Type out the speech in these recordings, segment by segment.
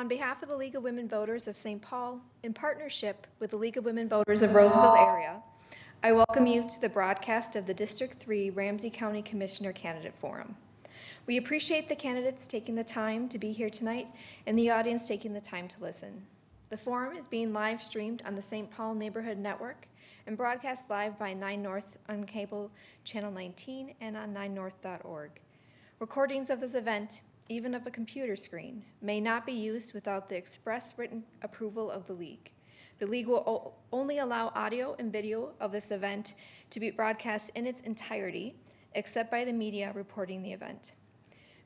On behalf of the League of Women Voters of St. Paul, in partnership with the League of Women Voters of Roseville area, I welcome you to the broadcast of the District 3 Ramsey County Commissioner Candidate Forum. We appreciate the candidates taking the time to be here tonight and the audience taking the time to listen. The forum is being live streamed on the St. Paul Neighborhood Network and broadcast live by 9 North on cable channel 19 and on 9north.org. Recordings of this event, even of a computer screen, may not be used without the express written approval of the League. The League will only allow audio and video of this event to be broadcast in its entirety, except by the media reporting the event.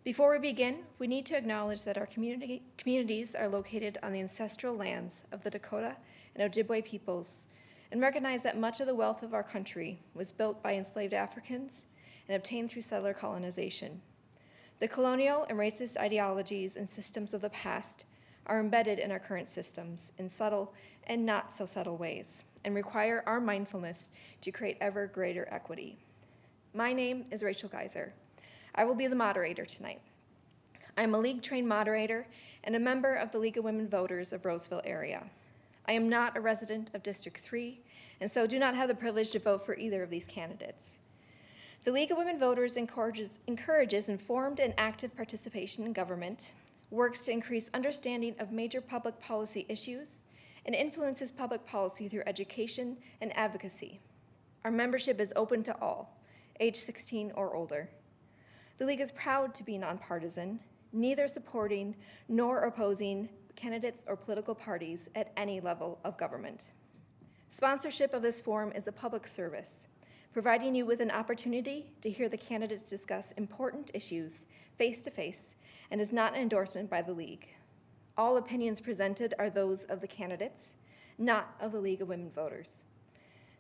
Before we begin, we need to acknowledge that our communities are located on the ancestral lands of the Dakota and Ojibwe peoples, and recognize that much of the wealth of our country was built by enslaved Africans and obtained through settler colonization. The colonial and racist ideologies and systems of the past are embedded in our current systems in subtle and not so subtle ways, and require our mindfulness to create ever greater equity. My name is Rachel Geiser. I will be the moderator tonight. I'm a League-trained moderator and a member of the League of Women Voters of Roseville area. I am not a resident of District 3, and so do not have the privilege to vote for either of these candidates. The League of Women Voters encourages informed and active participation in government, works to increase understanding of major public policy issues, and influences public policy through education and advocacy. Our membership is open to all, age 16 or older. The League is proud to be nonpartisan, neither supporting nor opposing candidates or political parties at any level of government. Sponsorship of this forum is a public service, providing you with an opportunity to hear the candidates discuss important issues face-to-face, and is not an endorsement by the League. All opinions presented are those of the candidates, not of the League of Women Voters.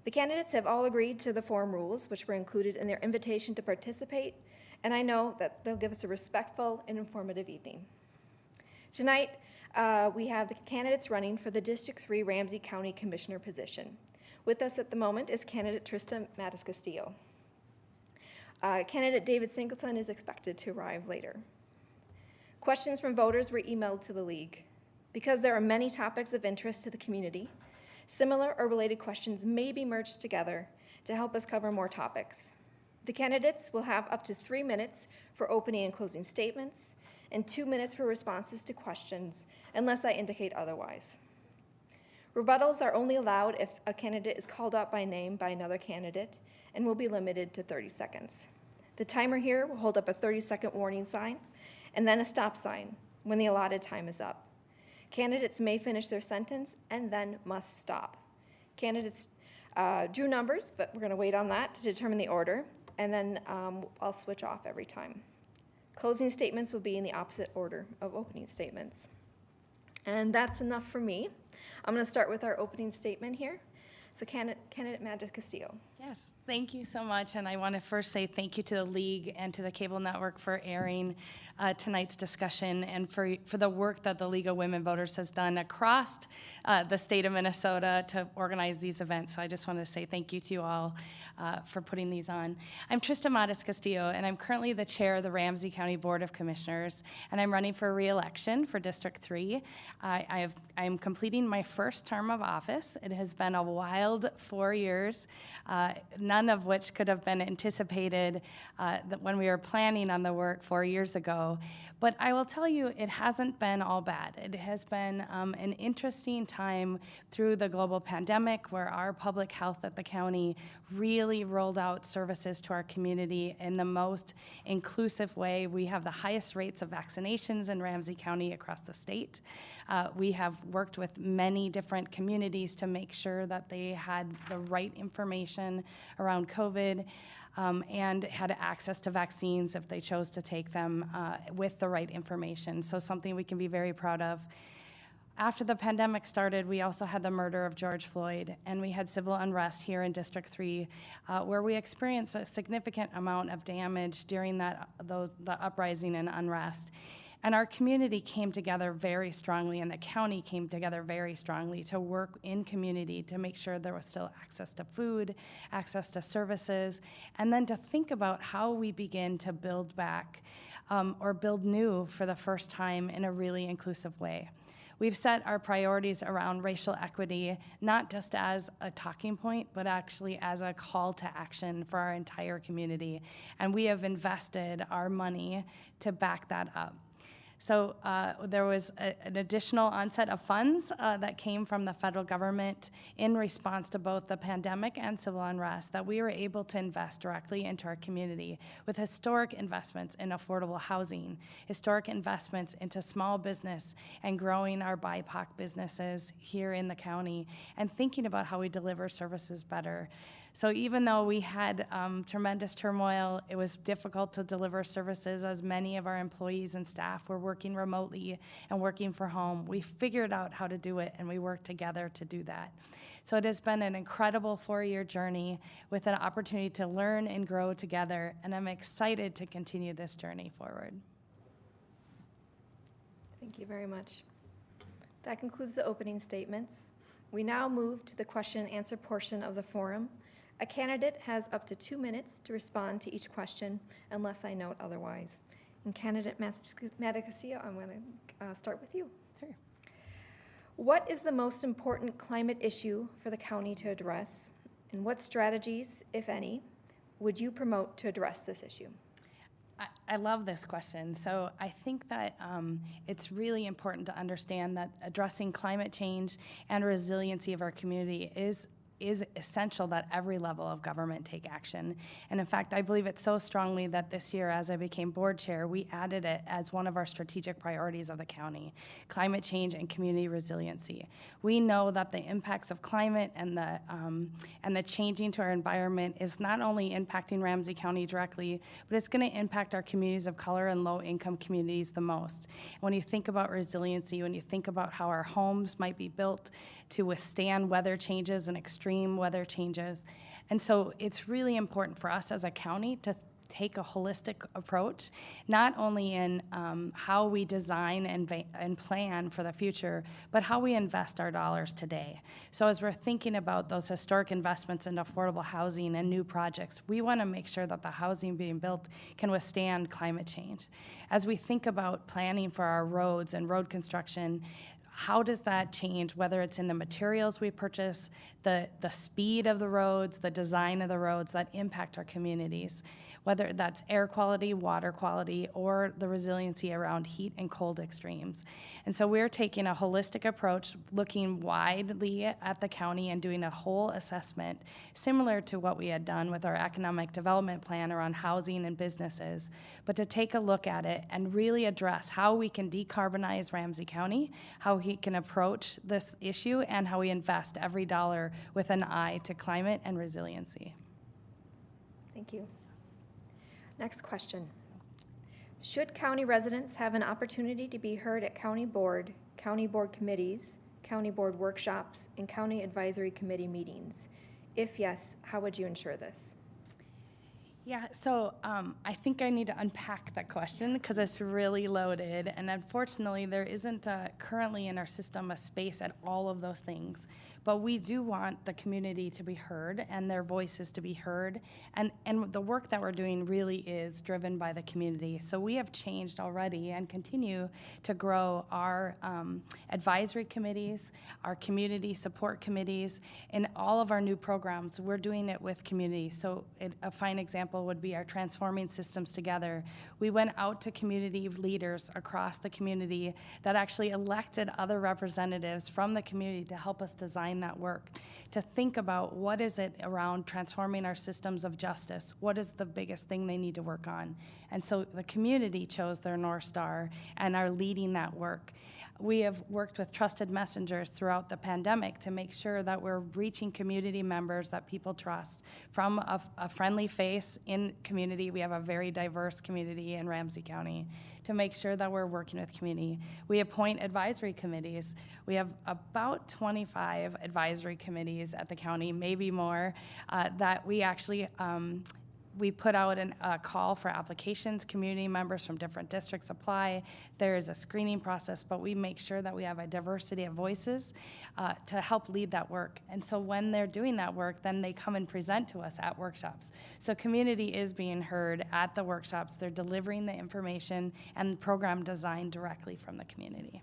The candidates have all agreed to the forum rules, which were included in their invitation to participate, and I know that they'll give us a respectful and informative evening. Tonight, we have the candidates running for the District 3 Ramsey County Commissioner position. With us at the moment is candidate Trista Mattis-Castillo. Candidate David Singleton is expected to arrive later. Questions from voters were emailed to the League. Because there are many topics of interest to the community, similar or related questions may be merged together to help us cover more topics. The candidates will have up to 3 minutes for opening and closing statements and 2 minutes for responses to questions, unless I indicate otherwise. Rebuttals are only allowed if a candidate is called out by name by another candidate and will be limited to 30 seconds. The timer here will hold up a 30-second warning sign and then a stop sign when the allotted time is up. Candidates may finish their sentence and then must stop. Candidates drew numbers, but we're going to wait on that to determine the order, and then I'll switch off every time. Closing statements will be in the opposite order of opening statements. And that's enough for me. I'm going to start with our opening statement here. So candidate Mattis-Castillo. Yes, thank you so much. And I want to first say thank you to the League and to the cable network for airing tonight's discussion, and for the work that the League of Women Voters has done across the state of Minnesota to organize these events. So I just want to say thank you to you all for putting these on. I'm Trista Mattis-Castillo, and I'm currently the chair of the Ramsey County Board of Commissioners, and I'm running for re-election for District 3. I'm completing my first term of office. It has been a wild 4 years, none of which could have been anticipated when we were planning on the work 4 years ago. But I will tell you, it hasn't been all bad. It has been an interesting time through the global pandemic, where our public health at the county really rolled out services to our community in the most inclusive way. We have the highest rates of vaccinations in Ramsey County across the state. We have worked with many different communities to make sure that they had the right information around COVID. And had access to vaccines if they chose to take them with the right information. So something we can be very proud of. After the pandemic started, we also had the murder of George Floyd, and we had civil unrest here in District 3, where we experienced a significant amount of damage during the uprising and unrest. And our community came together very strongly, and the county came together very strongly to work in community to make sure there was still access to food, access to services, and then to think about how we begin to build back or build new for the first time in a really inclusive way. We've set our priorities around racial equity, not just as a talking point, but actually as a call to action for our entire community. And we have invested our money to back that up. So there was an additional onset of funds that came from the federal government in response to both the pandemic and civil unrest that we were able to invest directly into our community with historic investments in affordable housing, historic investments into small business and growing our BIPOC businesses here in the county, and thinking about how we deliver services better. So even though we had tremendous turmoil, it was difficult to deliver services as many of our employees and staff were working remotely and working from home. We figured out how to do it, and we worked together to do that. So it has been an incredible 4-year journey with an opportunity to learn and grow together, and I'm excited to continue this journey forward. Thank you very much. That concludes the opening statements. We now move to the question and answer portion of the forum. A candidate has up to 2 minutes to respond to each question, unless I note otherwise. And Candidate Matacasio, I'm going to start with you. Sure. What is the most important climate issue for the county to address, and what strategies, if any, would you promote to address this issue? I love this question. So I think that it's really important to understand that addressing climate change and resiliency of our community is essential that every level of government take action. And in fact, I believe it so strongly that this year, as I became board chair, we added it as one of our strategic priorities of the county, climate change and community resiliency. We know that the impacts of climate and the changing to our environment is not only impacting Ramsey County directly, but it's going to impact our communities of color and low-income communities the most. When you think about resiliency, when you think about how our homes might be built to withstand weather changes and extreme weather changes. And so it's really important for us as a county to take a holistic approach, not only in how we design and plan for the future, but how we invest our dollars today. So as we're thinking about those historic investments in affordable housing and new projects, we want to make sure that the housing being built can withstand climate change. As we think about planning for our roads and road construction, how does that change, whether it's in the materials we purchase, the speed of the roads, the design of the roads that impact our communities, whether that's air quality, water quality, or the resiliency around heat and cold extremes. And so we're taking a holistic approach, looking widely at the county and doing a whole assessment, similar to what we had done with our economic development plan around housing and businesses, but to take a look at it and really address how we can decarbonize Ramsey County, how we can approach this issue, and how we invest every dollar with an eye to climate and resiliency. Thank you. Next question. Should county residents have an opportunity to be heard at county board committees, county board workshops, and county advisory committee meetings? If yes, how would you ensure this? Yeah, so I think I need to unpack that question because it's really loaded, and unfortunately there isn't currently in our system a space at all of those things. But we do want the community to be heard and their voices to be heard, and the work that we're doing really is driven by the community. So we have changed already and continue to grow our advisory committees, our community support committees, and all of our new programs. We're doing it with community. So a fine example would be our Transforming Systems Together. We went out to community leaders across the community that actually elected other representatives from the community to help us design that work, to think about what is it around transforming our systems of justice, what is the biggest thing they need to work on. And so the community chose their North Star and are leading that work. We have worked with trusted messengers throughout the pandemic to make sure that we're reaching community members that people trust from a friendly face in community. We have a very diverse community in Ramsey County, to make sure that we're working with community. We appoint advisory committees. We have about 25 advisory committees at the county, maybe more, that we actually we put out a call for applications. Community members from different districts apply. There is a screening process, but we make sure that we have a diversity of voices to help lead that work. And so when they're doing that work, then they come and present to us at workshops. So community is being heard at the workshops. They're delivering the information and program design directly from the community.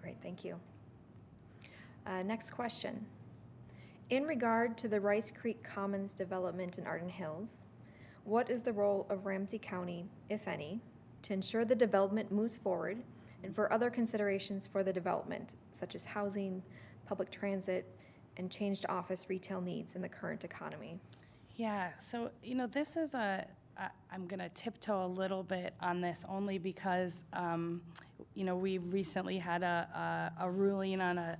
Great, thank you. Next question. In regard to the Rice Creek Commons development in Arden Hills, what is the role of Ramsey County, if any, to ensure the development moves forward and for other considerations for the development, such as housing, public transit, and changed office retail needs in the current economy? Yeah, so, this is I'm going to tiptoe a little bit on this only because, we recently had a ruling on a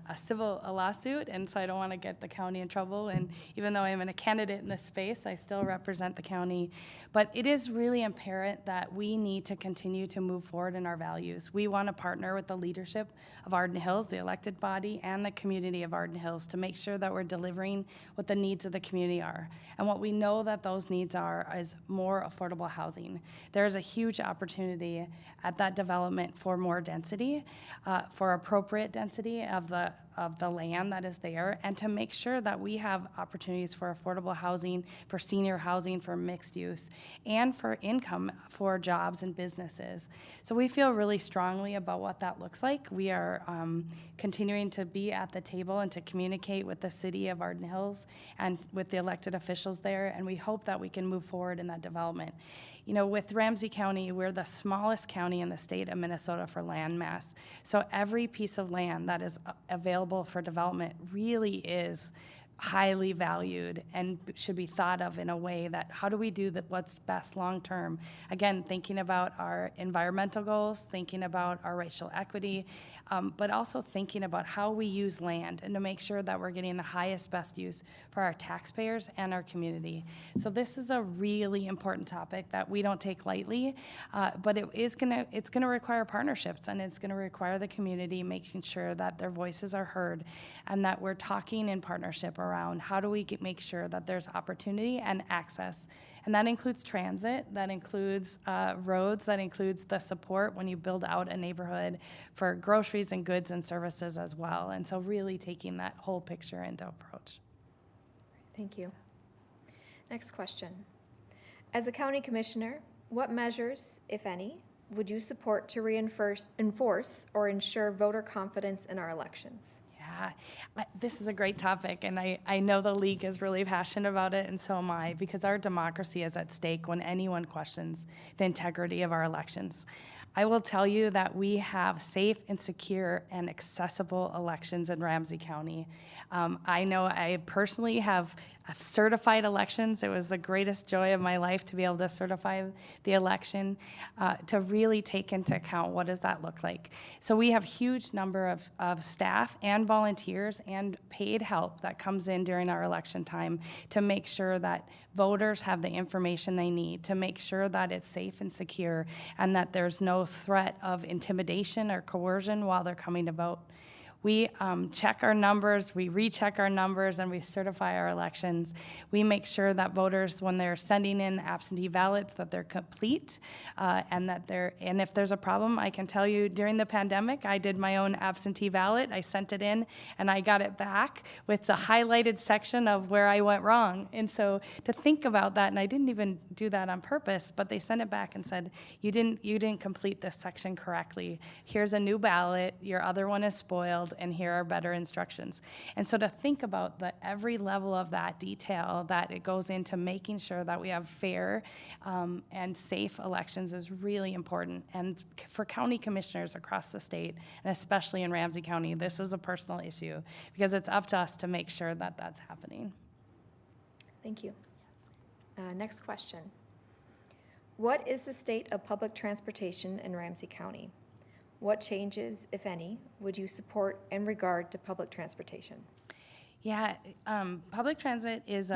lawsuit, and so I don't want to get the county in trouble. And even though I'm a candidate in this space, I still represent the county. But it is really apparent that we need to continue to move forward in our values. We want to partner with the leadership of Arden Hills, the elected body, and the community of Arden Hills to make sure that we're delivering what the needs of the community are. And what we know that those needs are is more affordable housing. There's a huge opportunity at that development for more density, for appropriate density of the land that is there, and to make sure that we have opportunities for affordable housing, for senior housing, for mixed use, and for income for jobs and businesses. So we feel really strongly about what that looks like. We are continuing to be at the table and to communicate with the city of Arden Hills and with the elected officials there, and we hope that we can move forward in that development. With Ramsey County, we're the smallest county in the state of Minnesota for land mass. So every piece of land that is available for development really is highly valued and should be thought of in a way that how do we do what's best long term? Again, thinking about our environmental goals, thinking about our racial equity, but also thinking about how we use land and to make sure that we're getting the highest, best use for our taxpayers and our community. So this is a really important topic that we don't take lightly, but it's gonna require partnerships, and it's gonna require the community making sure that their voices are heard and that we're talking in partnership around how do we make sure that there's opportunity and access. And that includes transit, that includes roads, that includes the support when you build out a neighborhood for groceries and goods and services as well. And so really taking that whole picture into approach. Thank you. Next question. As a county commissioner, what measures, if any, would you support to enforce or ensure voter confidence in our elections? Yeah, this is a great topic, and I know the league is really passionate about it, and so am I, because our democracy is at stake when anyone questions the integrity of our elections. I will tell you that we have safe and secure and accessible elections in Ramsey County. I know I personally have certified elections. It was the greatest joy of my life to be able to certify the election, to really take into account what does that look like. So we have huge number of staff and volunteers and paid help that comes in during our election time to make sure that voters have the information they need, to make sure that it's safe and secure and that there's no threat of intimidation or coercion while they're coming to vote. We check our numbers, we recheck our numbers, and we certify our elections. We make sure that voters, when they're sending in absentee ballots, that they're complete, and if there's a problem, I can tell you during the pandemic, I did my own absentee ballot. I sent it in, and I got it back with the highlighted section of where I went wrong. And so to think about that, and I didn't even do that on purpose, but they sent it back and said, you didn't complete this section correctly. Here's a new ballot. Your other one is spoiled. And here are better instructions. And so to think about every level of that detail that it goes into making sure that we have fair and safe elections is really important. And for county commissioners across the state, and especially in Ramsey County, this is a personal issue because it's up to us to make sure that that's happening. Thank you. Next question. What is the state of public transportation in Ramsey County? What changes, if any, would you support in regard to public transportation? Yeah, public transit is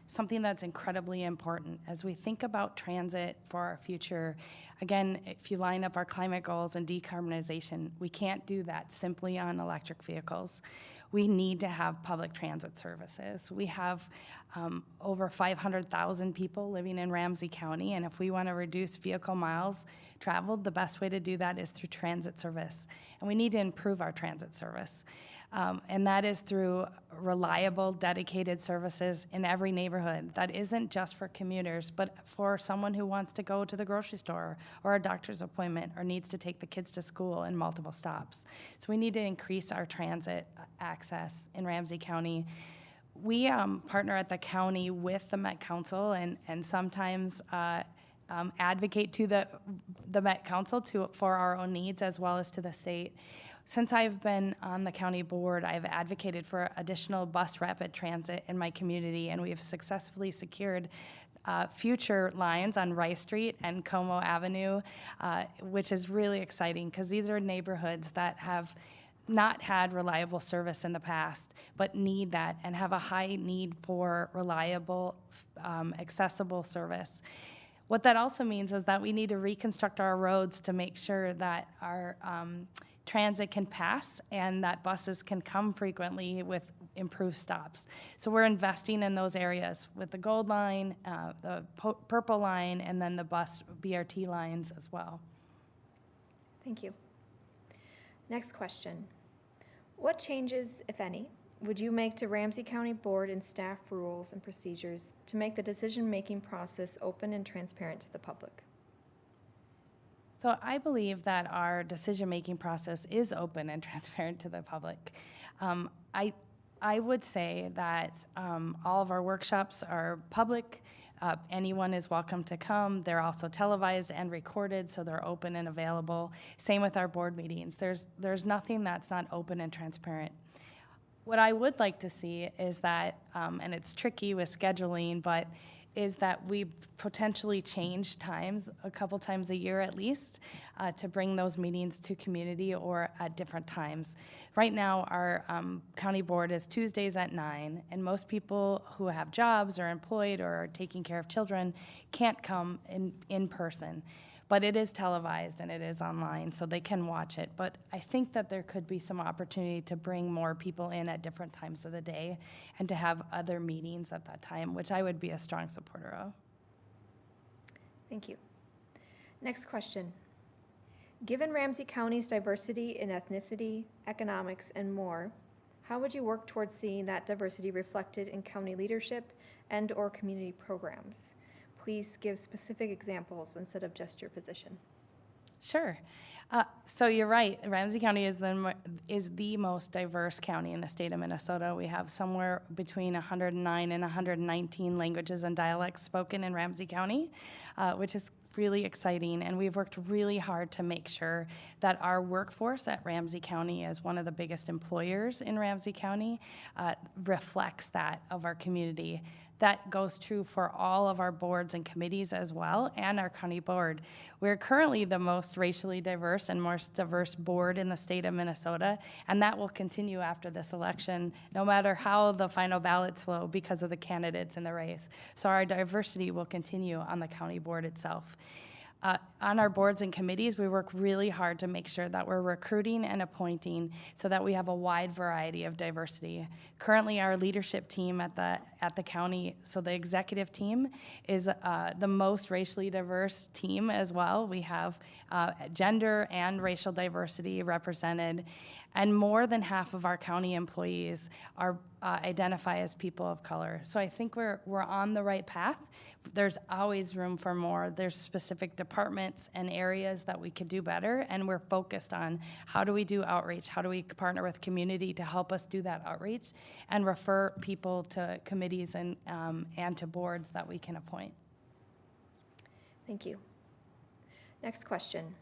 something that's incredibly important as we think about transit for our future. Again, if you line up our climate goals and decarbonization, we can't do that simply on electric vehicles. We need to have public transit services. We have over 500,000 people living in Ramsey County, and if we want to reduce vehicle miles traveled, the best way to do that is through transit service. And we need to improve our transit service. And that is through reliable, dedicated services in every neighborhood. That isn't just for commuters, but for someone who wants to go to the grocery store or a doctor's appointment or needs to take the kids to school in multiple stops. So we need to increase our transit access in Ramsey County. We partner at the county with the Met Council and sometimes advocate to the Met Council for our own needs as well as to the state. Since I've been on the county board, I've advocated for additional bus rapid transit in my community, and we have successfully secured future lines on Rice Street and Como Avenue, which is really exciting because these are neighborhoods that have not had reliable service in the past, but need that and have a high need for reliable, accessible service. What that also means is that we need to reconstruct our roads to make sure that our transit can pass and that buses can come frequently with improved stops. So we're investing in those areas with the Gold Line, the Purple Line, and then the bus BRT lines as well. Thank you. Next question. What changes, if any, would you make to Ramsey County Board and staff rules and procedures to make the decision-making process open and transparent to the public? So I believe that our decision-making process is open and transparent to the public. I would say that all of our workshops are public. Anyone is welcome to come. They're also televised and recorded, so they're open and available. Same with our board meetings. There's nothing that's not open and transparent. What I would like to see is that, and it's tricky with scheduling, but is that we potentially change times a couple times a year at least to bring those meetings to community or at different times. Right now, our county board is Tuesdays at 9, and most people who have jobs or employed or are taking care of children can't come in person. But it is televised and it is online, so they can watch it. But I think that there could be some opportunity to bring more people in at different times of the day and to have other meetings at that time, which I would be a strong supporter of. Thank you. Next question. Given Ramsey County's diversity in ethnicity, economics, and more, how would you work towards seeing that diversity reflected in county leadership and/or community programs? Please give specific examples instead of just your position. Sure. So you're right. Ramsey County is the most diverse county in the state of Minnesota. We have somewhere between 109 and 119 languages and dialects spoken in Ramsey County, which is really exciting, and we've worked really hard to make sure that our workforce at Ramsey County, as one of the biggest employers in Ramsey County, reflects that of our community. That goes true for all of our boards and committees as well, and our county board. We're currently the most racially diverse and most diverse board in the state of Minnesota, and that will continue after this election, no matter how the final ballots flow because of the candidates in the race. So our diversity will continue on the county board itself. On our boards and committees, we work really hard to make sure that we're recruiting and appointing so that we have a wide variety of diversity. Currently, our leadership team at the county, so the executive team, is the most racially diverse team as well. We have gender and racial diversity represented, and more than half of our county employees are identify as people of color. So I think we're on the right path. There's always room for more. There's specific departments and areas that we could do better, and we're focused on how do we do outreach, how do we partner with community to help us do that outreach and refer people to committees and to boards that we can appoint. Thank you. Next question.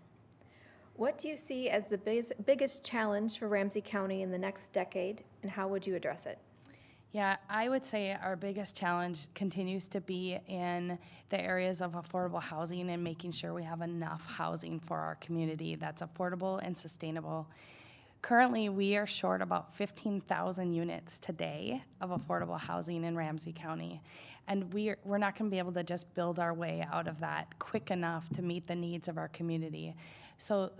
What do you see as the biggest challenge for Ramsey County in the next decade, and how would you address it? Yeah, I would say our biggest challenge continues to be in the areas of affordable housing and making sure we have enough housing for our community that's affordable and sustainable. Currently, we are short about 15,000 units today of affordable housing in Ramsey County. And we're not going to be able to just build our way out of that quick enough to meet the needs of our community. So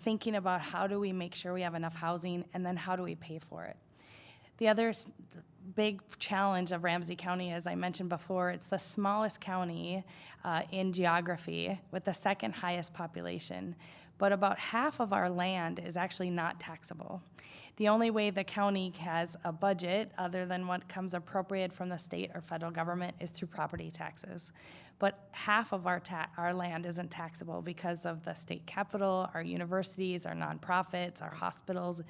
thinking about how do we make sure we have enough housing, and then how do we pay for it? The other big challenge of Ramsey County, as I mentioned before, it's the smallest county in geography with the second highest population, but about half of our land is actually not taxable. The only way the county has a budget other than what comes appropriated from the state or federal government is through property taxes. But half of our land isn't taxable because of the state capital, our universities, our nonprofits, our hospitals.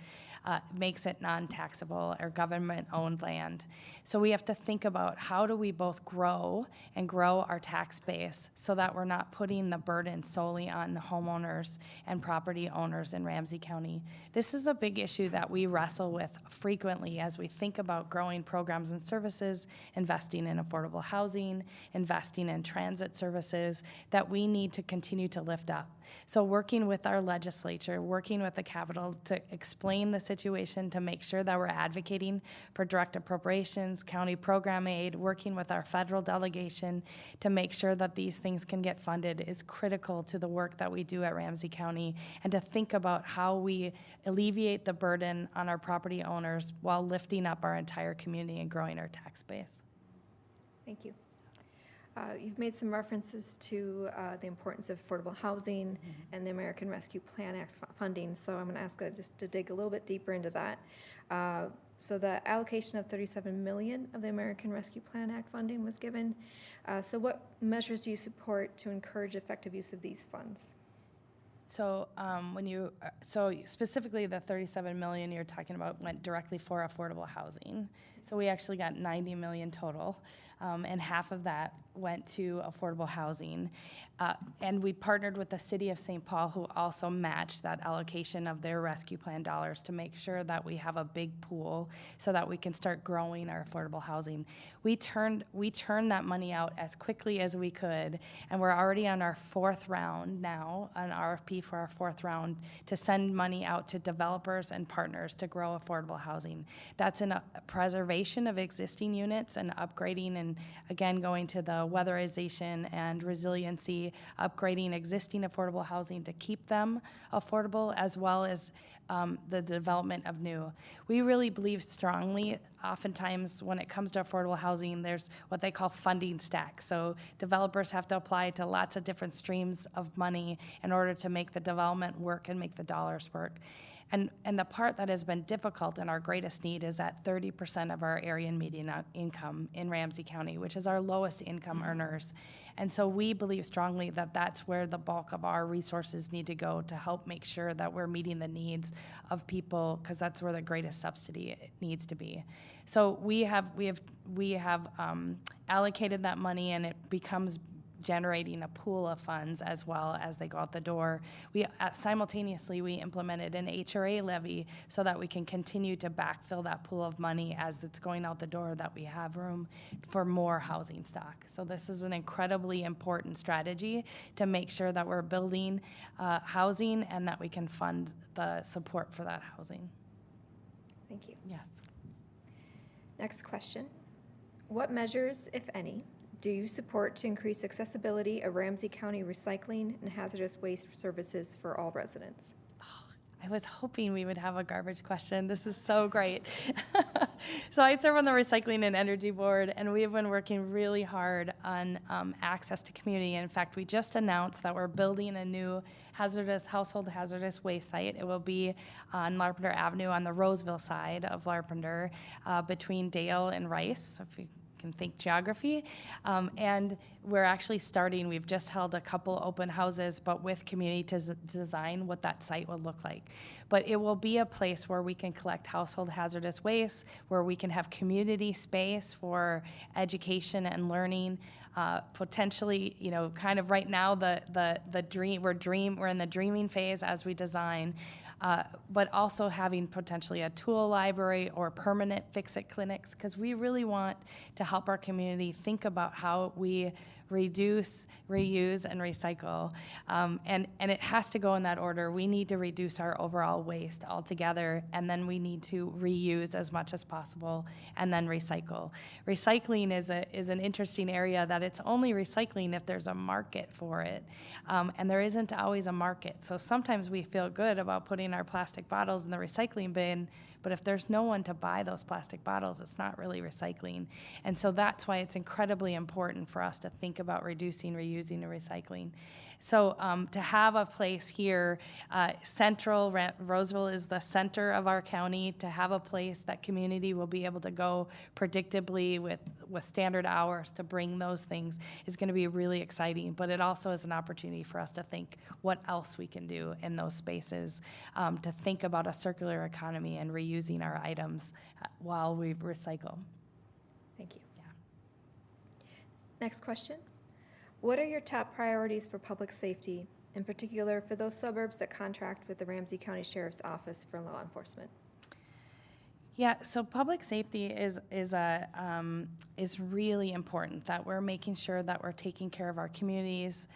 Makes it non-taxable or government-owned land. So we have to think about how do we both grow our tax base so that we're not putting the burden solely on the homeowners and property owners in Ramsey County. This is a big issue that we wrestle with frequently as we think about growing programs and services, investing in affordable housing, investing in transit services that we need to continue to lift up. So working with our legislature, working with the Capitol to explain the situation, to make sure that we're advocating for direct appropriations, county program aid, working with our federal delegation to make sure that these things can get funded is critical to the work that we do at Ramsey County, and to think about how we alleviate the burden on our property owners while lifting up our entire community and growing our tax base. Thank you. You've made some references to the importance of affordable housing and the American Rescue Plan Act funding, so I'm going to ask just to dig a little bit deeper into that. So the allocation of $37 million of the American Rescue Plan Act funding was given. So what measures do you support to encourage effective use of these funds? So so specifically the $37 million you're talking about went directly for affordable housing. So we actually got $90 million total, and half of that went to affordable housing. And we partnered with the city of St. Paul, who also matched that allocation of their rescue plan dollars to make sure that we have a big pool so that we can start growing our affordable housing. We turned that money out as quickly as we could, and we're already on our fourth round now, an RFP for our fourth round to send money out to developers and partners to grow affordable housing. That's in a preservation of existing units and upgrading, and again, going to the weatherization and resiliency, upgrading existing affordable housing to keep them affordable, as well as the development of new. We really believe strongly, oftentimes when it comes to affordable housing, there's what they call funding stacks. So developers have to apply to lots of different streams of money in order to make the development work and make the dollars work. And the part that has been difficult and our greatest need is at 30% of our area median income in Ramsey County, which is our lowest income earners. And so we believe strongly that that's where the bulk of our resources need to go to help make sure that we're meeting the needs of people, because that's where the greatest subsidy needs to be. So we have allocated that money, and it becomes generating a pool of funds as well as they go out the door. We simultaneously we implemented an HRA levy so that we can continue to backfill that pool of money as it's going out the door, that we have room for more housing stock. So this is an incredibly important strategy to make sure that we're building housing and that we can fund the support for that housing. Thank you. Yes. Next question. What measures, if any, do you support to increase accessibility of Ramsey County recycling and hazardous waste services for all residents? Oh, I was hoping we would have a garbage question. This is so great. So I serve on the Recycling and Energy Board, and we have been working really hard on access to community. In fact, we just announced that we're building a new household hazardous waste site. It will be on Larpenteur Avenue on the Roseville side of Larpenteur, between Dale and Rice, if you can think geography. And we're actually starting, we've just held a couple open houses, but with community to design what that site will look like. But it will be a place where we can collect household hazardous waste, where we can have community space for education and learning. Potentially, you know, kind of right now we're in the dreaming phase as we design. But also having potentially a tool library or permanent fix-it clinics, because we really want to help our community think about how we reduce, reuse, and recycle. And it has to go in that order. We need to reduce our overall waste altogether, and then we need to reuse as much as possible, and then recycle. Recycling is an interesting area that it's only recycling if there's a market for it, and there isn't always a market. So sometimes we feel good about putting our plastic bottles in the recycling bin, But if there's no one to buy those plastic bottles, it's not really recycling. And so that's why it's incredibly important for us to think about reducing, reusing, and recycling. So to have a place here, Roseville is the center of our county, to have a place that community will be able to go predictably with standard hours to bring those things is going to be really exciting. But it also is an opportunity for us to think what else we can do in those spaces, to think about a circular economy and reusing our items while we recycle. Thank you. Yeah. Next question. What are your top priorities for public safety, in particular for those suburbs that contract with the Ramsey County Sheriff's Office for law enforcement? Yeah, so public safety is really important, that we're making sure that we're taking care of our communities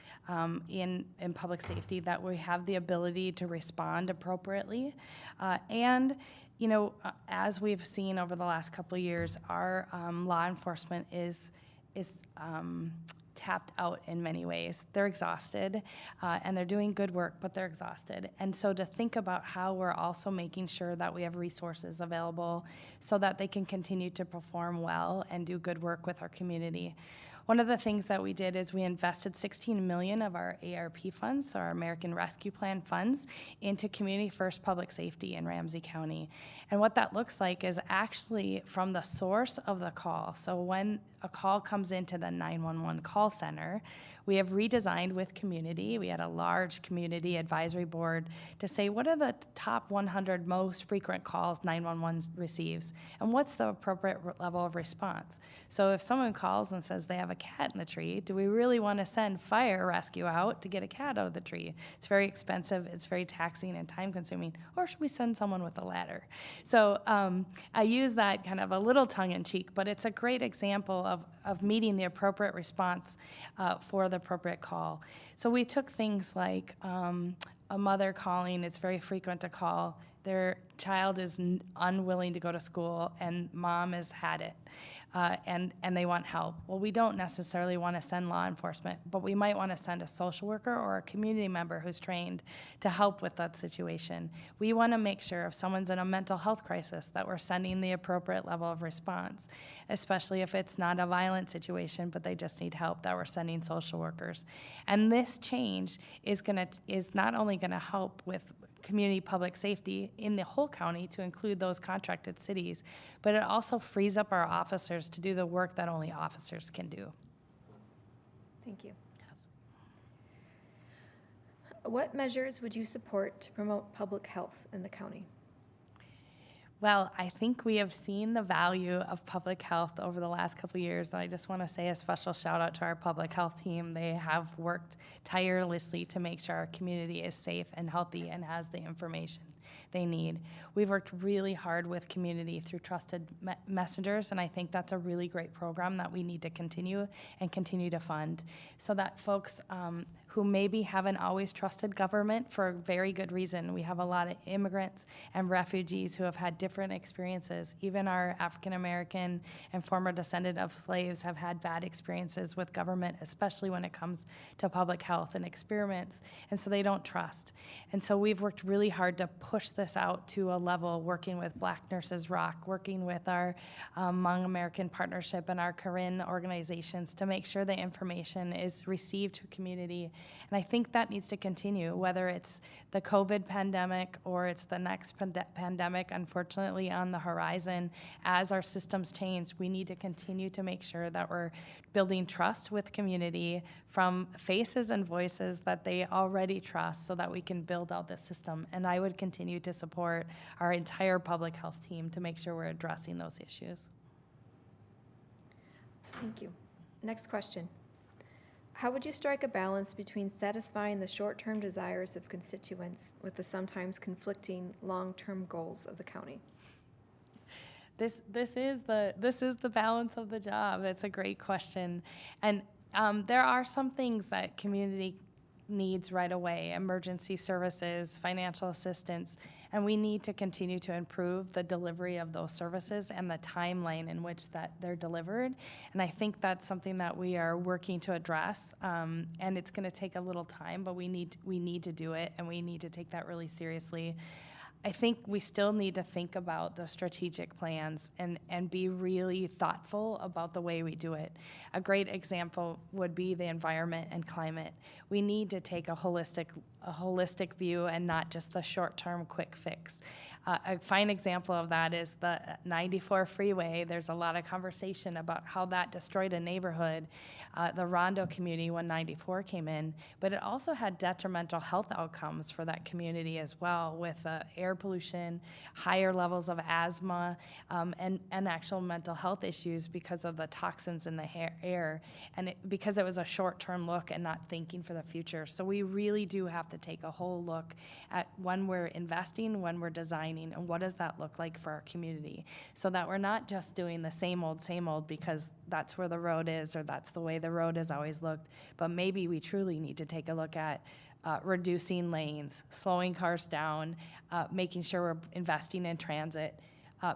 in public safety, that we have the ability to respond appropriately. And, you know, as we've seen over the last couple of years, our law enforcement is tapped out in many ways. They're exhausted, and they're doing good work, but they're exhausted. And so to think about how we're also making sure that we have resources available so that they can continue to perform well and do good work with our community. One of the things that we did is we invested $16 million of our ARP funds, so our American Rescue Plan funds, into community first public safety in Ramsey County. And what that looks like is actually from the source of the call. So when a call comes into the 911 call center, we have redesigned with community. We had a large community advisory board to say, what are the top 100 most frequent calls 911 receives? And what's the appropriate level of response? So if someone calls and says they have a cat in the tree, do we really want to send fire rescue out to get a cat out of the tree? It's very expensive, it's very taxing and time consuming. Or should we send someone with a ladder? So I use that kind of a little tongue in cheek, but it's a great example of meeting the appropriate response for the appropriate call. So we took things like a mother calling, it's very frequent to call, their child is unwilling to go to school and mom has had it. And they want help. Well, we don't necessarily want to send law enforcement, but we might want to send a social worker or a community member who's trained to help with that situation. We want to make sure if someone's in a mental health crisis that we're sending the appropriate level of response, especially if it's not a violent situation, but they just need help, that we're sending social workers. And this change is not only going to help with community public safety in the whole county to include those contracted cities, but it also frees up our officers to do the work that only officers can do. Thank you. Yes. What measures would you support to promote public health in the county? Well, I think we have seen the value of public health over the last couple of years, and I just want to say a special shout out to our public health team. They have worked tirelessly to make sure our community is safe and healthy and has the information they need. We've worked really hard with community through trusted messengers, and I think that's a really great program that we need to continue to fund so that folks who maybe haven't always trusted government for a very good reason. We have a lot of immigrants and refugees who have had different experiences. Even our African American and former descendant of slaves have had bad experiences with government, especially when it comes to public health and experiments, and so they don't trust. And so we've worked really hard to push this out to a level, working with Black Nurses Rock, working with our Hmong American Partnership and our Karen organizations to make sure the information is received to community. And I think that needs to continue, whether it's the COVID pandemic or it's the next pandemic, unfortunately, on the horizon. As our systems change, we need to continue to make sure that we're building trust with community from faces and voices that they already trust so that we can build out this system. And I would continue to support our entire public health team to make sure we're addressing those issues. Thank you. Next question. How would you strike a balance between satisfying the short-term desires of constituents with the sometimes conflicting long-term goals of the county? This is the balance of the job. It's a great question. And there are some things that community needs right away, emergency services, financial assistance, and we need to continue to improve the delivery of those services and the timeline in which that they're delivered. And I think that's something that we are working to address, and it's going to take a little time, but we need to do it, and we need to take that really seriously. I think we still need to think about the strategic plans and be really thoughtful about the way we do it. A great example would be the environment and climate. We need to take a holistic view and not just the short-term quick fix. A fine example of that is the 94 freeway. There's a lot of conversation about how that destroyed a neighborhood, the Rondo community when 94 came in, but it also had detrimental health outcomes for that community as well, with air pollution, higher levels of asthma, and actual mental health issues because of the toxins in the air, and because it was a short-term look and not thinking for the future. So we really do have to take a whole look at when we're investing, when we're designing, and what does that look like for our community, so that we're not just doing the same old because that's where the road is or that's the way the road has always looked, but maybe we truly need to take a look at reducing lanes, slowing cars down, making sure we're investing in transit.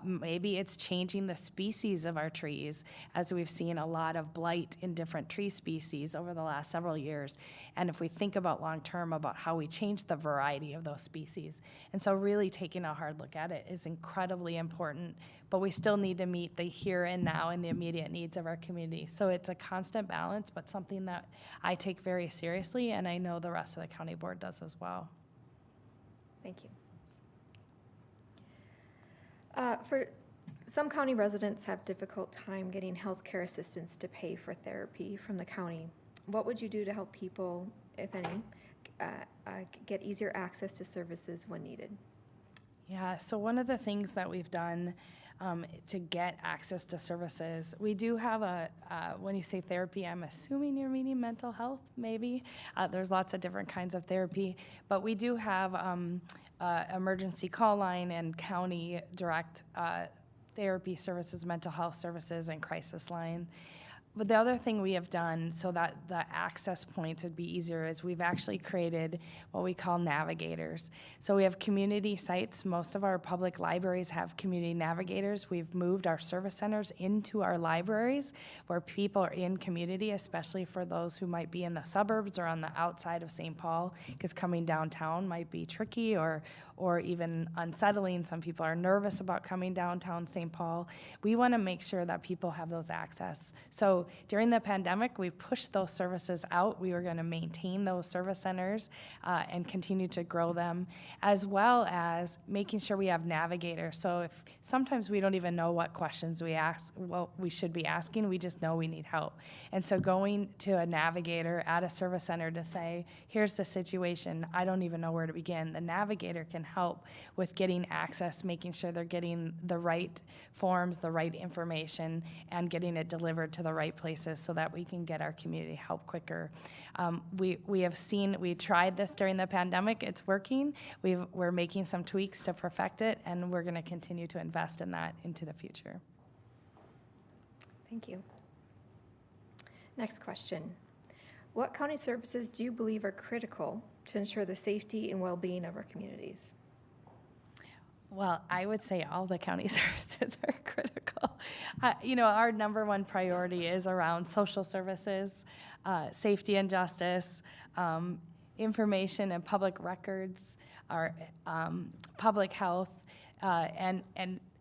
Maybe it's changing the species of our trees, as we've seen a lot of blight in different tree species over the last several years. And if we think about long-term about how we change the variety of those species. And so really taking a hard look at it is incredibly important, but we still need to meet the here and now and the immediate needs of our community. So it's a constant balance, but something that I take very seriously, and I know the rest of the county board does as well. Thank you. For some county residents have difficult time getting healthcare assistance to pay for therapy from the county. What would you do to help people, if any, get easier access to services when needed? Yeah, so one of the things that we've done to get access to services, we do have when you say therapy, I'm assuming you're meaning mental health, maybe. There's lots of different kinds of therapy, but we do have emergency call line and county direct therapy services, mental health services, and crisis line. But the other thing we have done so that the access points would be easier is we've actually created what we call navigators. So we have community sites. Most of our public libraries have community navigators. We've moved our service centers into our libraries where people are in community, especially for those who might be in the suburbs or on the outside of St. Paul, because coming downtown might be tricky or even unsettling. Some people are nervous about coming downtown St. Paul. We want to make sure that people have those access. So during the pandemic, we pushed those services out. We were going to maintain those service centers and continue to grow them, as well as making sure we have navigators. So if sometimes we don't even know what questions we should be asking, we just know we need help. And so going to a navigator at a service center to say, here's the situation, I don't even know where to begin. The navigator can help with getting access, making sure they're getting the right forms, the right information, and getting it delivered to the right places so that we can get our community help quicker. We tried this during the pandemic. It's working. We're making some tweaks to perfect it, and we're going to continue to invest in that into the future. Thank you. Next question. What county services do you believe are critical to ensure the safety and well-being of our communities? Well, I would say all the county services are critical. Our number one priority is around social services, safety and justice, information and public records, our public health, and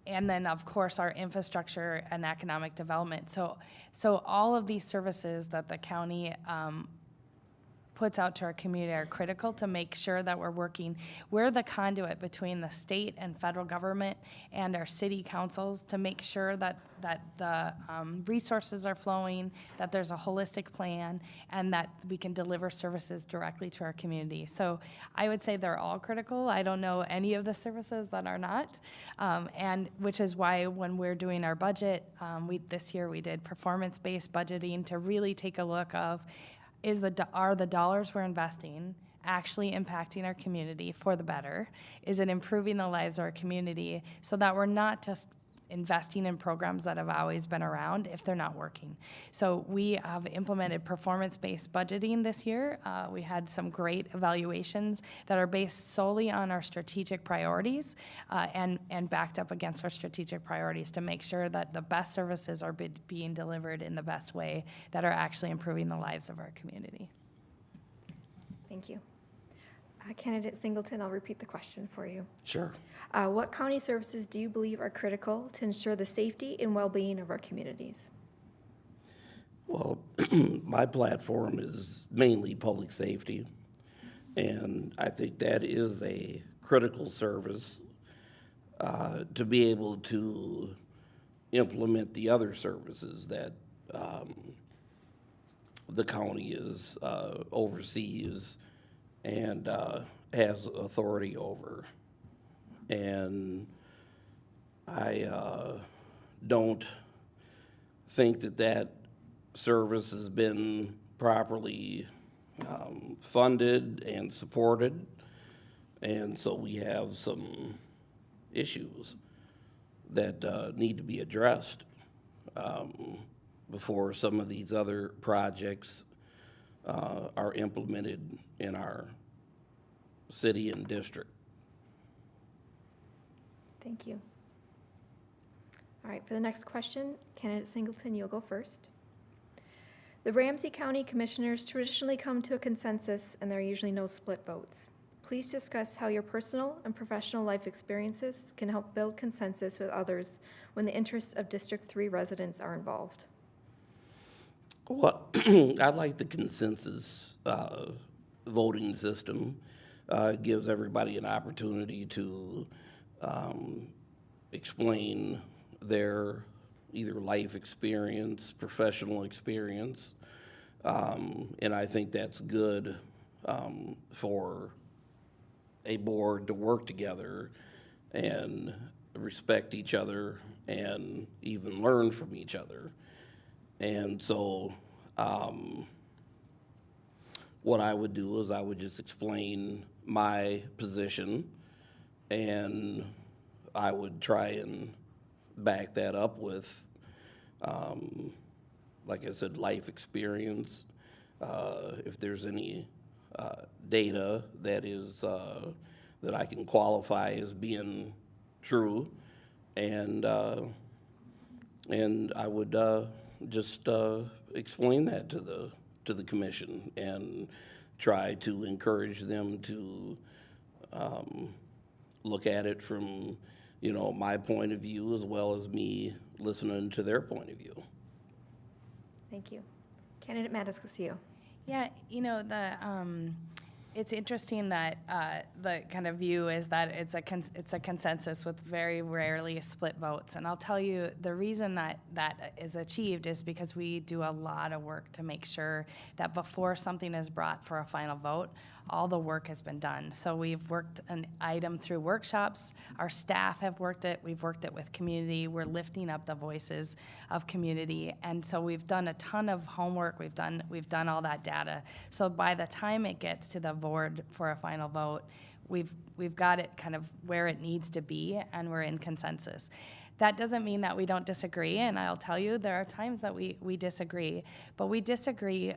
then, of course, our infrastructure and economic development. So all of these services that the county puts out to our community are critical to make sure that we're the conduit between the state and federal government and our city councils to make sure that the resources are flowing, that there's a holistic plan, and that we can deliver services directly to our community. So I would say they're all critical. I don't know any of the services that are not, and which is why when we're doing our budget, this year we did performance-based budgeting to really take a look of are the dollars we're investing actually impacting our community for the better? Is it improving the lives of our community so that we're not just investing in programs that have always been around if they're not working? So we have implemented performance-based budgeting this year. We had some great evaluations that are based solely on our strategic priorities and backed up against our strategic priorities to make sure that the best services are being delivered in the best way that are actually improving the lives of our community. Thank you. Candidate Singleton, I'll repeat the question for you. Sure. What county services do you believe are critical to ensure the safety and well-being of our communities? Well, my platform is mainly public safety, and I think that is a critical service to be able to implement the other services that the county is oversees and has authority over. And I don't think that that service has been properly funded and supported, and so we have some issues that need to be addressed before some of these other projects are implemented in our city and district. Thank you. All right, for the next question, Candidate Singleton, you'll go first. The Ramsey County Commissioners traditionally come to a consensus, and there are usually no split votes. Please discuss how your personal and professional life experiences can help build consensus with others when the interests of District 3 residents are involved. Well, I like the consensus voting system. It gives everybody an opportunity to explain their either life experience, professional experience, and I think that's good for a board to work together and respect each other and even learn from each other. And so what I would do is I would just explain my position, and I would try and back that up with, like I said, life experience. If there's any data that is that I can qualify as being true, and I would just explain that to the commission and try to encourage them to look at it from, you know, my point of view as well as me listening to their point of view. Thank you. Candidate Mattis-Castillo. Yeah, you know, it's interesting that the kind of view is that it's a consensus with very rarely split votes. And I'll tell you, the reason that is achieved is because we do a lot of work to make sure that before something is brought for a final vote, all the work has been done. So we've worked an item through workshops. Our staff have worked it. We've worked it with community. We're lifting up the voices of community. And so we've done a ton of homework. We've done all that data. So by the time it gets to the board for a final vote, we've got it kind of where it needs to be, and we're in consensus. That doesn't mean that we don't disagree, and I'll tell you there are times that we disagree, but we disagree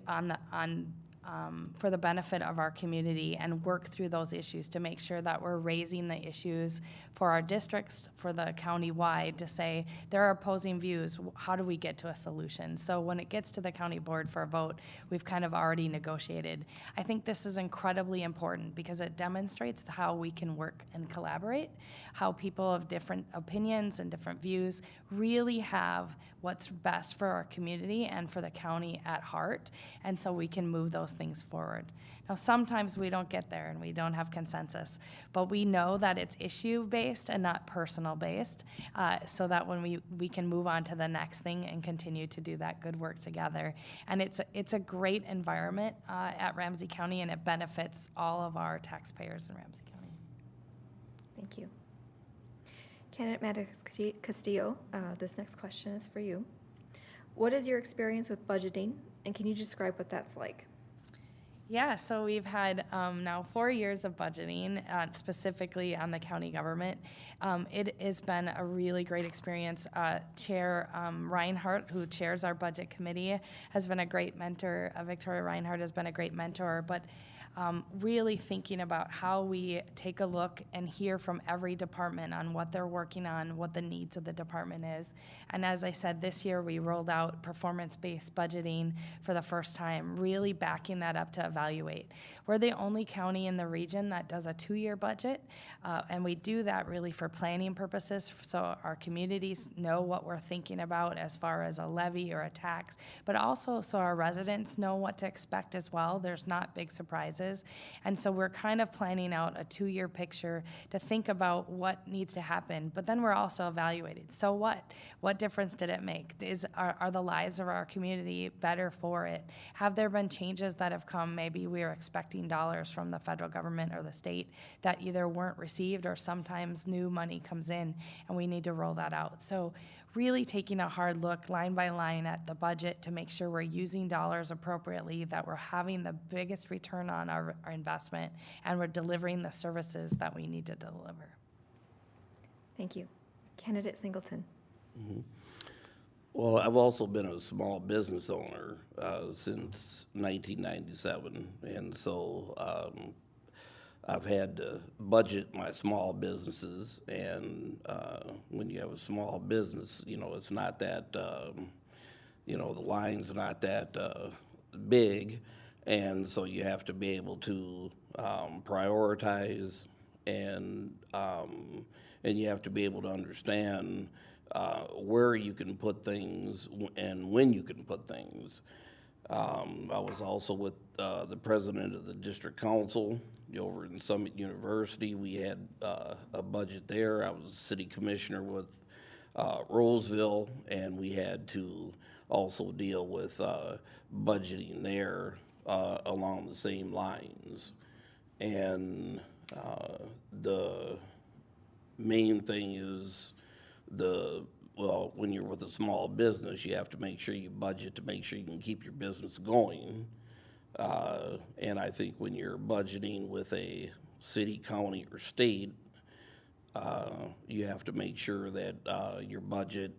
for the benefit of our community and work through those issues to make sure that we're raising the issues for our districts, for the county-wide, to say there are opposing views. How do we get to a solution? So when it gets to the county board for a vote, we've kind of already negotiated. I think this is incredibly important because it demonstrates how we can work and collaborate, how people of different opinions and different views really have what's best for our community and for the county at heart, and so we can move those things forward. Now, sometimes we don't get there and we don't have consensus, but we know that it's issue-based and not personal-based, so that when we can move on to the next thing and continue to do that good work together. And it's a great environment at Ramsey County, and it benefits all of our taxpayers in Ramsey County. Thank you. Candidate Mattis-Castillo, this next question is for you. What is your experience with budgeting, and can you describe what that's like? Yeah, so we've had now 4 years of budgeting, specifically on the county government. It has been a really great experience. Chair Reinhardt, who chairs our budget committee, has been a great mentor. Victoria Reinhardt has been a great mentor, but really thinking about how we take a look and hear from every department on what they're working on, what the needs of the department is. And as I said, this year we rolled out performance-based budgeting for the first time, really backing that up to evaluate. We're the only county in the region that does a 2-year budget, and we do that really for planning purposes, so our communities know what we're thinking about as far as a levy or a tax, but also so our residents know what to expect as well. There's not big surprises. And so we're kind of planning out a 2-year picture to think about what needs to happen, but then we're also evaluating. So what? What difference did it make? Are the lives of our community better for it? Have there been changes that have come? Maybe we were expecting dollars from the federal government or the state that either weren't received, or sometimes new money comes in and we need to roll that out. So really taking a hard look line by line at the budget to make sure we're using dollars appropriately, that we're having the biggest return on our investment, and we're delivering the services that we need to deliver. Thank you. Candidate Singleton. Mm-hmm. Well, I've also been a small business owner since 1997, and so I've had to budget my small businesses, and when you have a small business, it's not that, the line's not that big, and so you have to be able to prioritize, and you have to be able to understand where you can put things and when you can put things. I was also with the president of the district council over in Summit University. We had a budget there. I was city commissioner with Roseville, and we had to also deal with budgeting there along the same lines. And the main thing is when you're with a small business, you have to make sure you budget to make sure you can keep your business going. And I think when you're budgeting with a city, county, or state, you have to make sure that your budget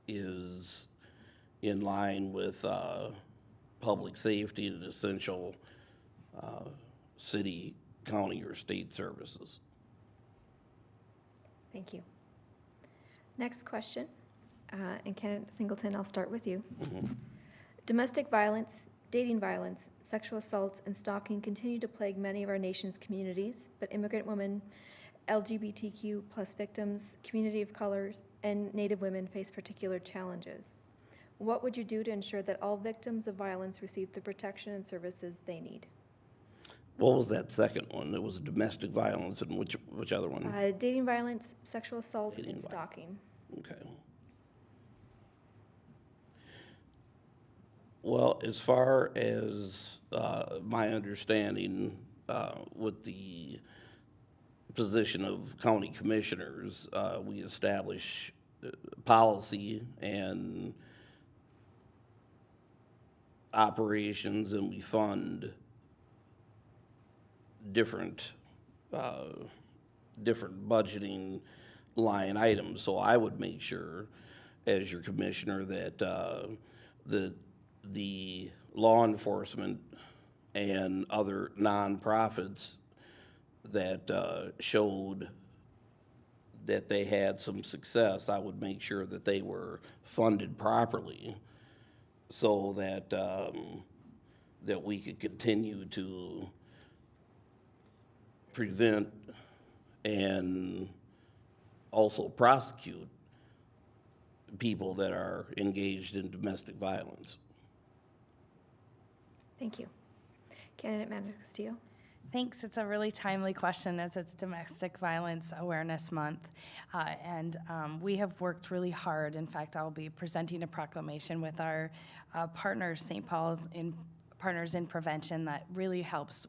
is in line with public safety and essential city, county, or state services. Thank you. Next question, and Candidate Singleton, I'll start with you. Mm-hmm. Domestic violence, dating violence, sexual assaults, and stalking continue to plague many of our nation's communities, but immigrant women, LGBTQ plus victims, community of colors, and Native women face particular challenges. What would you do to ensure that all victims of violence receive the protection and services they need? What was that second one? It was domestic violence, and which other one? Dating violence, sexual assault, Dating and violence. stalking. Okay. Well, as far as my understanding with the position of county commissioners, we establish policy and operations, and we fund different budgeting line items. So I would make sure, as your commissioner, that the law enforcement and other nonprofits that showed that they had some success, I would make sure that they were funded properly, so that that we could continue to prevent and also prosecute people that are engaged in domestic violence. Thank you. Candidate Amanda Castillo. Thanks. It's a really timely question, as it's Domestic Violence Awareness Month. And we have worked really hard. In fact, I'll be presenting a proclamation with our partners, St. Paul's Partners in Prevention, that really helps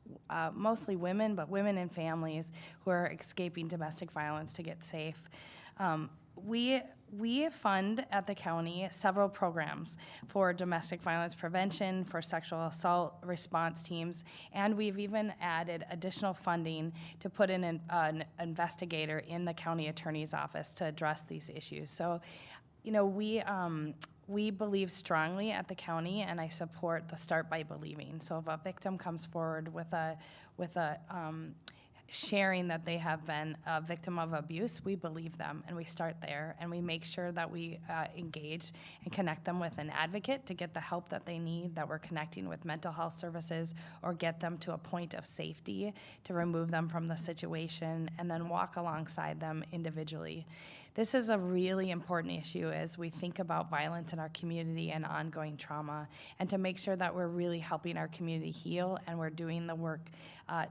mostly women, but women and families who are escaping domestic violence to get safe. We fund at the county several programs for domestic violence prevention, for sexual assault response teams, and we've even added additional funding to put in an investigator in the county attorney's office to address these issues. So, we we believe strongly at the county, and I support the start by believing. So if a victim comes forward with a sharing that they have been a victim of abuse, we believe them, and we start there, and we make sure that we engage and connect them with an advocate to get the help that they need, that we're connecting with mental health services, or get them to a point of safety to remove them from the situation, and then walk alongside them individually. This is a really important issue as we think about violence in our community and ongoing trauma, and to make sure that we're really helping our community heal and we're doing the work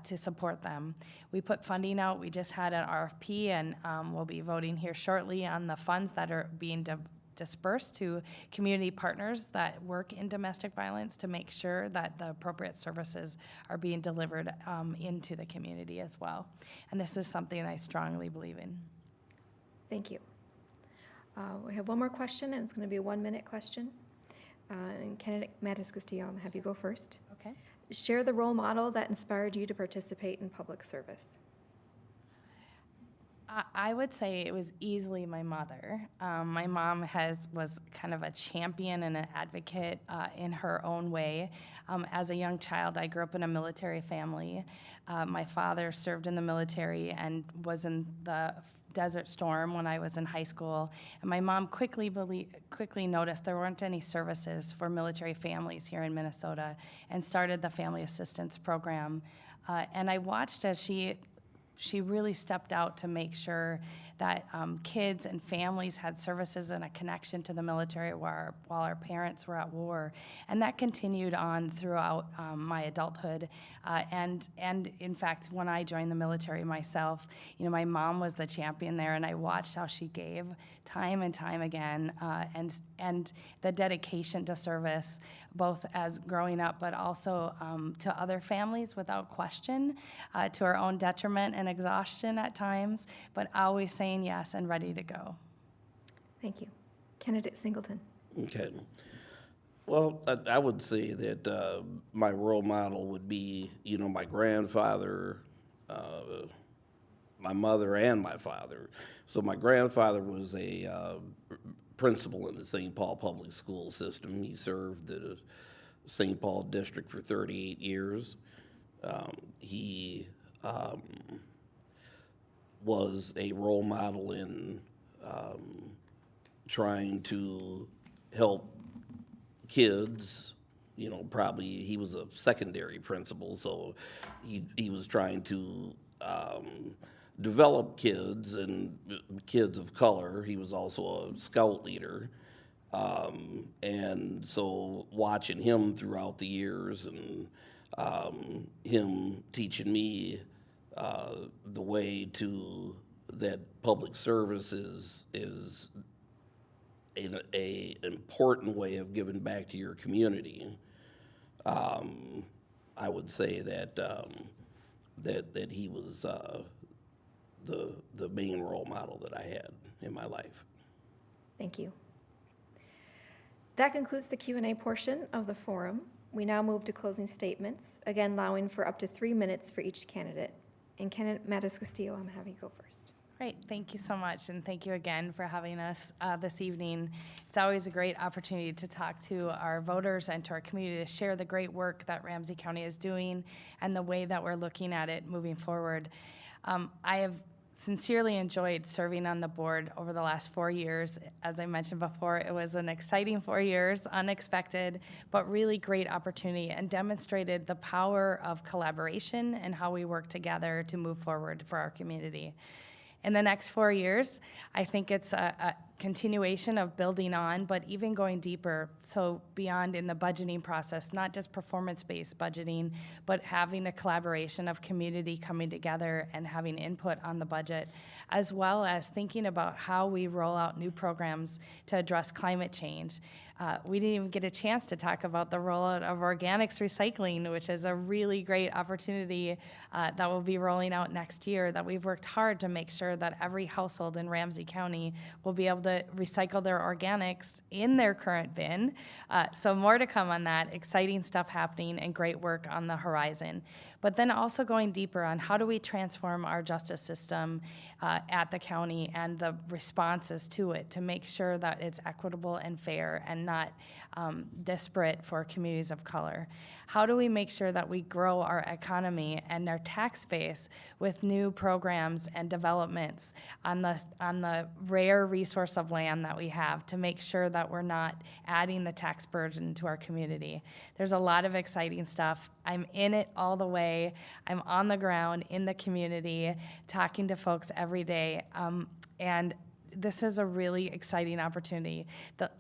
to support them. We put funding out. We just had an RFP, and we'll be voting here shortly on the funds that are being dispersed to community partners that work in domestic violence to make sure that the appropriate services are being delivered into the community as well. And this is something I strongly believe in. Thank you. We have one more question, and it's going to be a 1-minute question. And candidate Mattis Castillo, I'm going to have you go first. Okay. Share the role model that inspired you to participate in public service. I would say it was easily my mother. My mom was kind of a champion and an advocate in her own way. As a young child, I grew up in a military family. My father served in the military and was in the Desert Storm when I was in high school. And my mom quickly noticed there weren't any services for military families here in Minnesota and started the Family Assistance Program. And I watched as she really stepped out to make sure that kids and families had services and a connection to the military while our parents were at war. And that continued on throughout my adulthood. And in fact, when I joined the military myself, my mom was the champion there, and I watched how she gave time and time again, and the dedication to service, both as growing up, but also to other families without question, to our own detriment and exhaustion at times, but always saying yes and ready to go. Thank you. Candidate Singleton. Okay. Well, I would say that my role model would be, my grandfather, my mother, and my father. So my grandfather was a principal in the St. Paul public school system. He served the St. Paul district for 38 years. He was a role model in trying to help kids. Probably he was a secondary principal, so he was trying to develop kids and kids of color. He was also a scout leader. And so watching him throughout the years and him teaching me the way to that public service is an important way of giving back to your community. I would say that that he was the main role model that I had in my life. Thank you. That concludes the Q&A portion of the forum. We now move to closing statements, again allowing for up to 3 minutes for each candidate. And candidate Mattis Castillo, I'm having you go first. Great, thank you so much, and thank you again for having us this evening. It's always a great opportunity to talk to our voters and to our community to share the great work that Ramsey County is doing and the way that we're looking at it moving forward. I have sincerely enjoyed serving on the board over the last 4 years. As I mentioned before, it was an exciting 4 years, unexpected, but really great opportunity, and demonstrated the power of collaboration and how we work together to move forward for our community. In the next 4 years, I think it's a continuation of building on, but even going deeper, so beyond in the budgeting process, not just performance-based budgeting, but having a collaboration of community coming together and having input on the budget, as well as thinking about how we roll out new programs to address climate change. We didn't even get a chance to talk about the rollout of organics recycling, which is a really great opportunity that will be rolling out next year, that we've worked hard to make sure that every household in Ramsey County will be able to to recycle their organics in their current bin. So more to come on that. Exciting stuff happening and great work on the horizon. But then also going deeper on how do we transform our justice system at the county and the responses to it to make sure that it's equitable and fair and not disparate for communities of color. How do we make sure that we grow our economy and our tax base with new programs and developments on the rare resource of land that we have to make sure that we're not adding the tax burden to our community? There's a lot of exciting stuff. I'm in it all the way. I'm on the ground in the community, talking to folks every day, and this is a really exciting opportunity.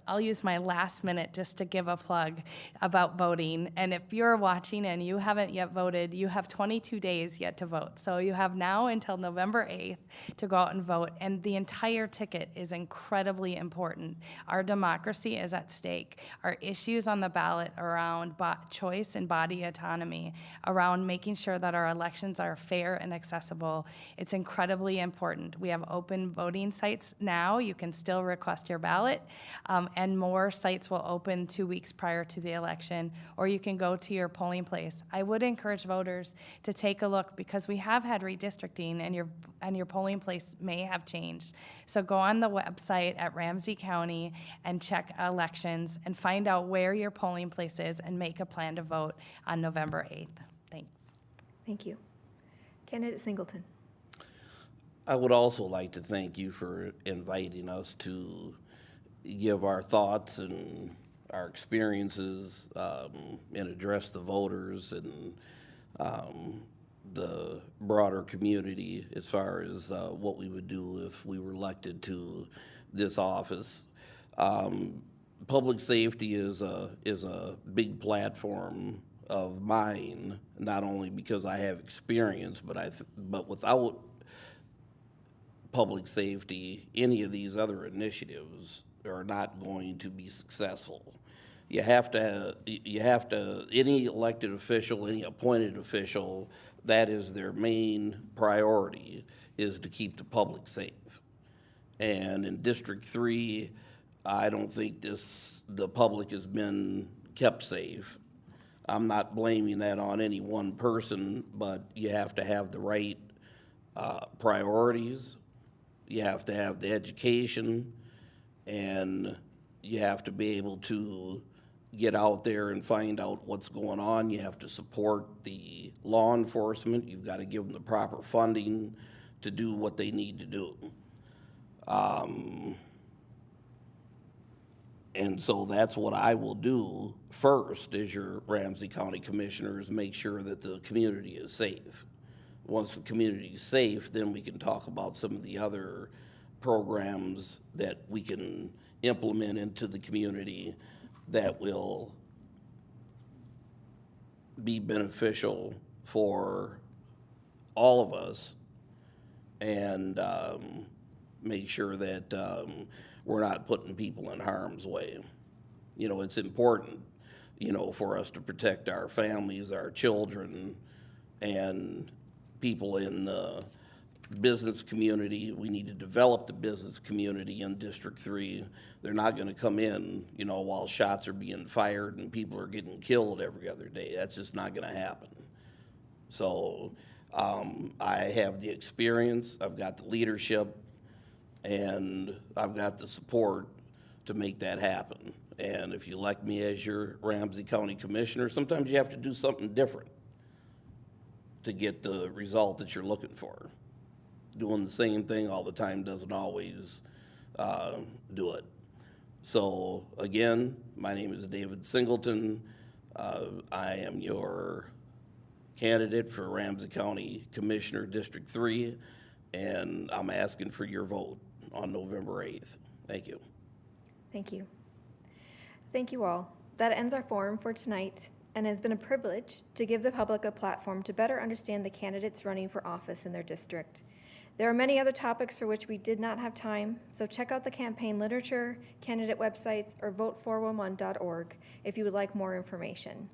I'll use my last minute just to give a plug about voting. And if you're watching and you haven't yet voted, you have 22 days yet to vote. So you have now until November 8th to go out and vote. And the entire ticket is incredibly important. Our democracy is at stake. Our issues on the ballot around choice and body autonomy, around making sure that our elections are fair and accessible, it's incredibly important. We have open voting sites now. You can still request your ballot, and more sites will open 2 weeks prior to the election, or you can go to your polling place. I would encourage voters to take a look because we have had redistricting and your polling place may have changed. So go on the website at Ramsey County and check elections and find out where your polling place is and make a plan to vote on November 8th. Thanks. Thank you. Candidate Singleton. I would also like to thank you for inviting us to give our thoughts and our experiences and address the voters and the broader community as far as what we would do if we were elected to this office. Public safety is a big platform of mine, not only because I have experience, but without public safety, any of these other initiatives are not going to be successful. You have to, any elected official, any appointed official, that is their main priority, is to keep the public safe. And in District 3, I don't think the public has been kept safe. I'm not blaming that on any one person, but you have to have the right priorities. You have to have the education, and you have to be able to get out there and find out what's going on. You have to support the law enforcement. You've got to give them the proper funding to do what they need to do. And so that's what I will do first as your Ramsey County Commissioner, is make sure that the community is safe. Once the community is safe, then we can talk about some of the other programs that we can implement into the community that will be beneficial for all of us, and make sure that we're not putting people in harm's way. You know, it's important, for us to protect our families, our children, and people in the business community. We need to develop the business community in District 3. They're not going to come in, while shots are being fired and people are getting killed every other day. That's just not going to happen. So I have the experience, I've got the leadership, and I've got the support to make that happen. And if you elect me as your Ramsey County Commissioner, sometimes you have to do something different to get the result that you're looking for. Doing the same thing all the time doesn't always do it. So again, my name is David Singleton. I am your candidate for Ramsey County Commissioner, District 3, and I'm asking for your vote on November 8th. Thank you. Thank you. Thank you all. That ends our forum for tonight, and has been a privilege to give the public a platform to better understand the candidates running for office in their district. There are many other topics for which we did not have time, so check out the campaign literature, candidate websites, or vote411.org if you would like more information.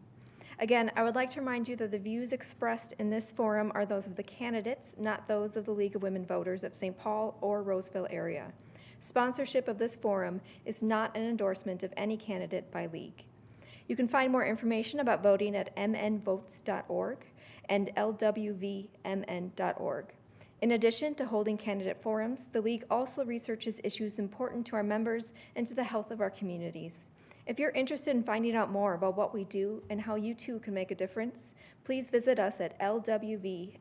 Again, I would like to remind you that the views expressed in this forum are those of the candidates, not those of the League of Women Voters of St. Paul or Roseville area. Sponsorship of this forum is not an endorsement of any candidate by league. You can find more information about voting at mnvotes.org and lwvmn.org. In addition to holding candidate forums, the League also researches issues important to our members and to the health of our communities. If you're interested in finding out more about what we do and how you too can make a difference, please visit us at lwvmn.org.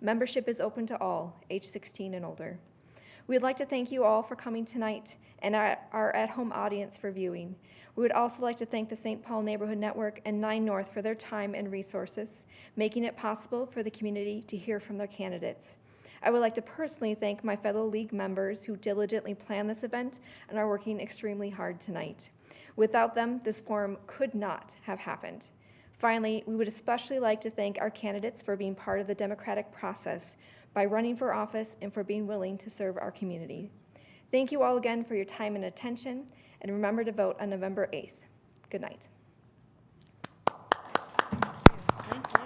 Membership is open to all, age 16 and older. We'd like to thank you all for coming tonight and our at-home audience for viewing. We would also like to thank the St. Paul Neighborhood Network and 9 North for their time and resources, making it possible for the community to hear from their candidates. I would like to personally thank my fellow League members who diligently planned this event and are working extremely hard tonight. Without them, this forum could not have happened. Finally, we would especially like to thank our candidates for being part of the democratic process by running for office and for being willing to serve our community. Thank you all again for your time and attention, and remember to vote on November 8th. Good night. Thank you.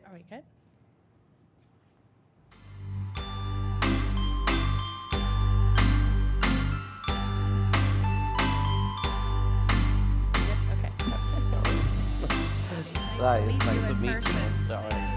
Are we good? Okay. Nice, Meet you nice to in meet you. person. All right.